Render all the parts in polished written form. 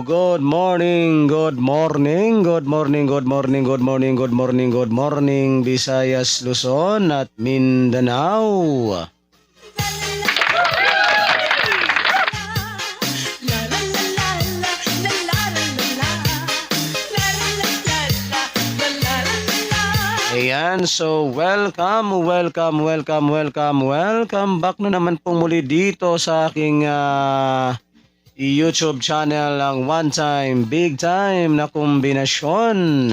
good morning, good morning, good morning, good morning, good morning, good morning, good morning, Visayas, Luzon at Mindanao. Ayan, so welcome back na naman po muli dito sa aking YouTube channel ang One Time, Big Time na kombinasyon.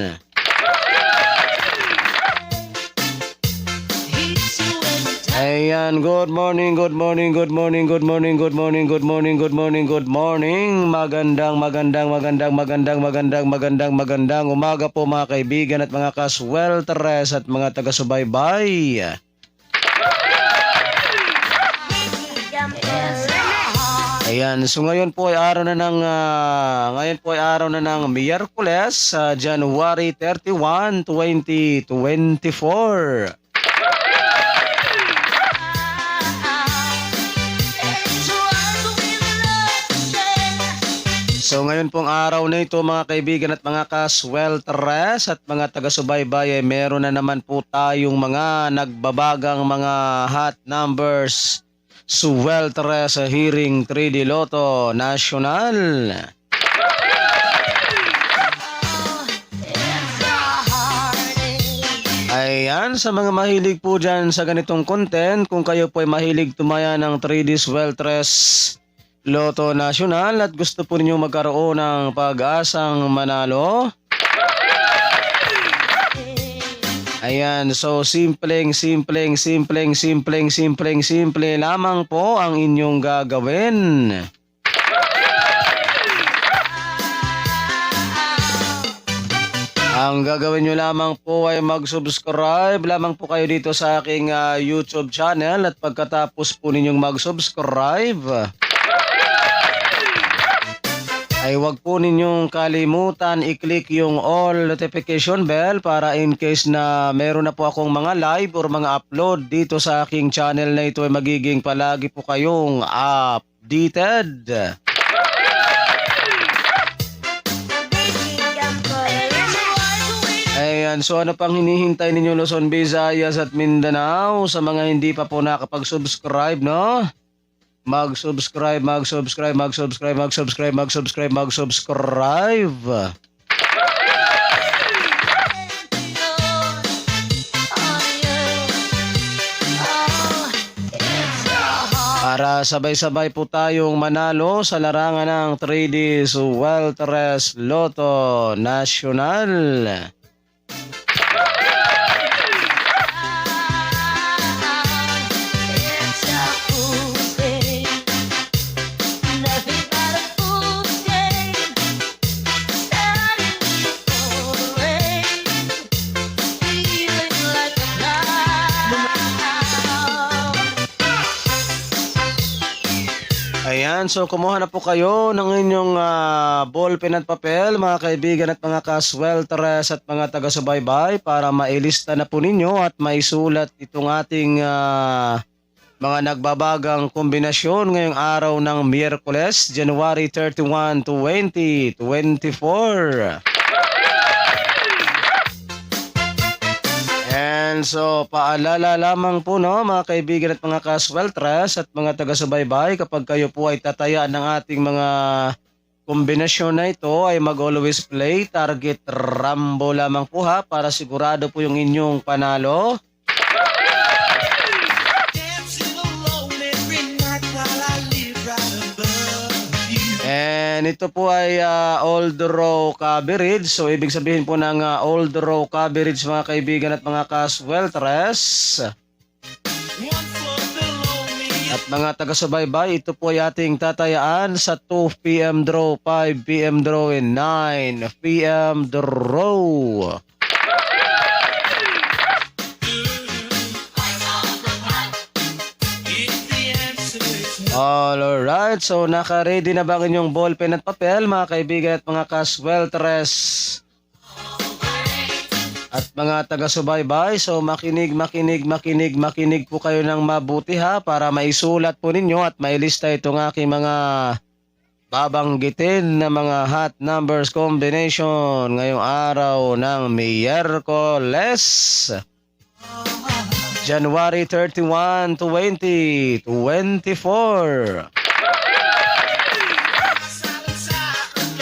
Ayan, good morning. Magandang umaga po mga kaibigan at mga kaswelteres at mga taga-subaybay. Ayan, so ngayon po ay araw na ng Miyerkules, January 31, 2024. So ngayon pong araw na ito mga kaibigan at mga kaswelteres at mga taga-subaybay ay meron na naman po tayong mga nagbabagang mga hot numbers swelteres sa Hearing 3D Lotto National. Ayan, sa mga mahilig po dyan sa ganitong content, kung kayo po ay mahilig tumaya ng 3D swelteres Lotto National at gusto po ninyong magkaroon ng pag-asang manalo. Ayan, so simple lamang po ang inyong gagawin. Ang gagawin nyo lamang po ay mag-subscribe lamang po kayo dito sa aking YouTube channel at pagkatapos po ninyong mag-subscribe ay wag po ninyong kalimutan i-click yung all notification bell para in case na meron na po akong mga live or mga upload dito sa aking channel na ito ay magiging palagi po kayong updated. Ayan, so ano pang hinihintay ninyo Luzon, Visayas at Mindanao sa mga hindi pa po nakapag-subscribe, no? Mag-subscribe. Para sabay-sabay po tayong manalo sa larangan ng 3D Swelteres Lotto National. Ayan, so kumuha na po kayo ng inyong ballpen at papel mga kaibigan at mga kaswelteres at mga taga-subaybay para mailista na po ninyo at maisulat itong ating mga nagbabagang kombinasyon ngayong araw ng Miyerkules, January 31, 2024. And so, paalala lamang po no, mga kaibigan at mga kaswelteres at mga taga-subaybay, kapag kayo po ay tatayaan ng ating mga kombinasyon na ito ay mag-always play target Rambo lamang po ha, para sigurado po yung inyong panalo. And ito po ay old row coverage. So ibig sabihin po ng old row coverage mga kaibigan at mga kaswelteres at mga taga-subaybay, ito po ay ating tatayaan sa 2 PM draw, 5 PM draw, and 9 PM draw. Alright, so naka-ready na ba ang inyong ballpen at papel mga kaibigan at mga kaswelteres at mga taga-subaybay? So makinig po kayo ng mabuti ha, para maisulat po ninyo at mailista itong aking mga babanggitin na mga hot numbers combination ngayong araw ng Miyerkules, January 31, 2024.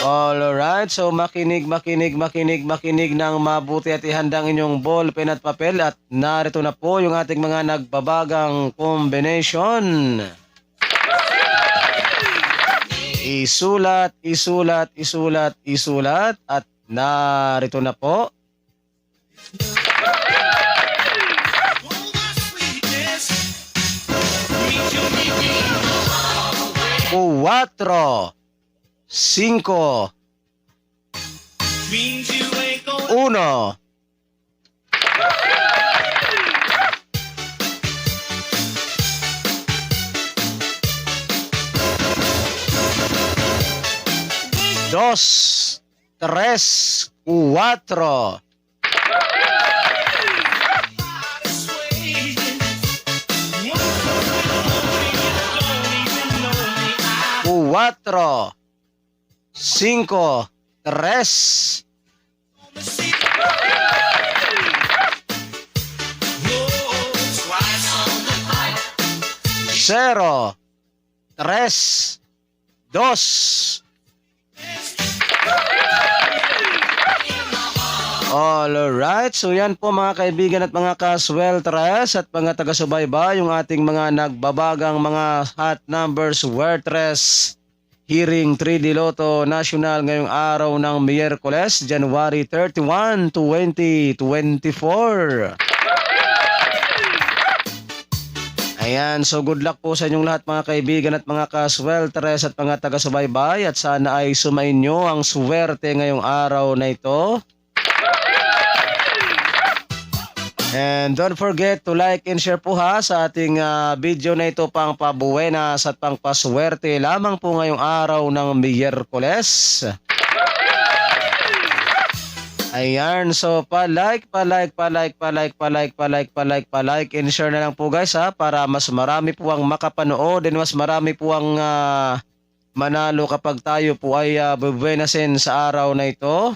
Alright, so makinig ng mabuti at ihandang inyong ball, pen at papel at narito na po yung ating mga nagbabagang combination. Isulat at narito na po. Cuatro, 5, 1. Dos, tres, cuatro. Cuatro, 5, 3. Zero, 3, 2. Alright, so yan po mga kaibigan at mga kasweltres at mga taga-subaybay, yung ating mga nagbabagang mga hot numbers swertres Hearing 3D Lotto National ngayong araw ng Miyerkules, January 31, 2024. Ayan, so good luck po sa inyong lahat mga kaibigan at mga kasweltres at mga taga-subaybay at sana ay sumainyo ang swerte ngayong araw na ito. And don't forget to like and share po ha sa ating video na ito, pang pabuenas at pang paswerte lamang po ngayong araw ng Miyerkules. Ayan, so pa-like and share na lang po guys ha, para mas marami po ang makapanood and mas marami po ang manalo kapag tayo po ay bubuenasin sa araw na ito.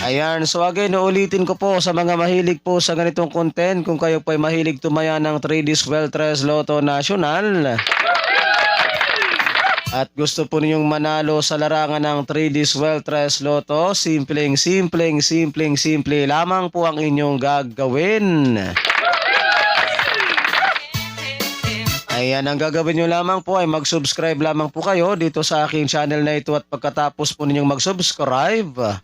Ayan, so again, uulitin ko po sa mga mahilig po sa ganitong content, kung kayo po ay mahilig tumaya ng 3D Sweltres Lotto National at gusto po ninyong manalo sa larangan ng 3D Sweltres Lotto, simple lamang po ang inyong gagawin. Ayan, ang gagawin nyo lamang po ay mag-subscribe lamang po kayo dito sa aking channel na ito, at pagkatapos po ninyong mag-subscribe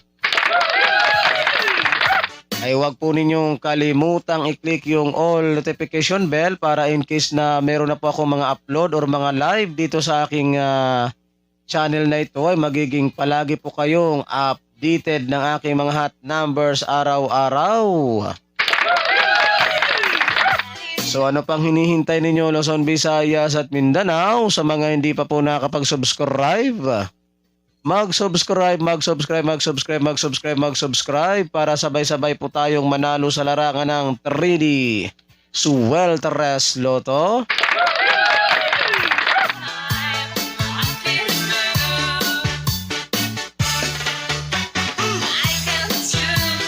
ay huwag po ninyong kalimutang i-click yung all notification bell para in case na meron na po ako mga upload or mga live dito sa aking channel na ito ay magiging palagi po kayong updated ng aking mga hot numbers araw-araw. So ano pang hinihintay ninyo, Luzon, Visayas at Mindanao? Sa mga hindi pa po nakapag-subscribe, mag-subscribe para sabay-sabay po tayong manalo sa larangan ng 3D Sweltres Lotto.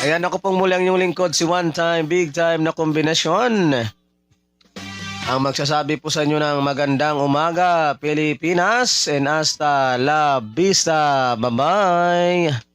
Ayan, ako pong muli ang inyong lingkod, si One Time Big Time na kombinasyon. Ang magsasabi po sa inyo ng magandang umaga, Pilipinas, and hasta la vista. Bye-bye!